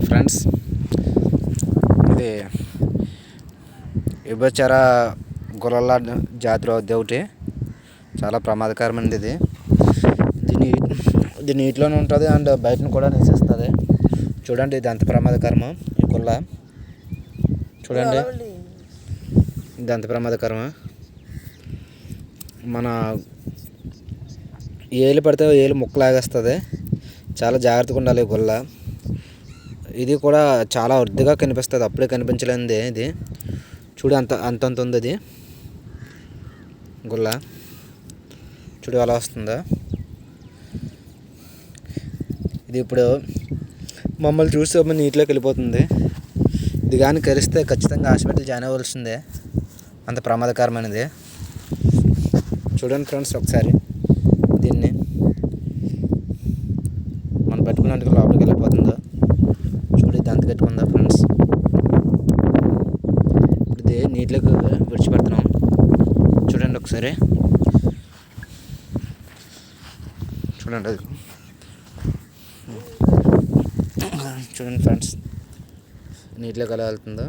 Friends, ఇది విభచర గొర్రెల జాతిలో ఒకటి. చాలా ప్రమాదకరమైనది ఇది. ఇది నీటిలోనే ఉంటుంది అండ్ బయటను కూడా నివసిస్తుంది. చూడండి ఇది ఎంత ప్రమాదకరమో. ఈ గొల్ల చూడండి, ఇది ఎంత ప్రమాదకరమో. మన ఏలు పడితే ఏలు ముక్కలాగేస్తుంది. చాలా జాగ్రత్తగా ఉండాలి ఈ గొల్ల. ఇది కూడా చాలా అరుదుగా కనిపిస్తుంది, అప్పుడే కనిపించలేనిది ఇది. చూడు అంతంత ఉంది అది గొల్ల. చూడు ఎలా వస్తుందో. ఇది ఇప్పుడు మమ్మల్ని చూసి నీటిలోకి వెళ్ళిపోతుంది. ఇది కానీ కరిస్తే ఖచ్చితంగా హాస్పిటల్ జాయిన్ అవ్వాల్సిందే, అంత ప్రమాదకరమైనది. చూడండి ఫ్రెండ్స్ ఒకసారి దీన్ని. మనం పట్టుకున్నందుకు లోపలికి వెళ్ళిపోతుందో చూడు, ఇది అంత కట్టుకుందా ఫ్రెండ్స్. ఇప్పుడు ఇది నీటిలోకి విడిచిపెడుతున్నాం. చూడండి ఒకసారి, చూడండి అది. చూడండి ఫ్రెండ్స్ నీటిలోకి ఎలా వెళ్తుందో.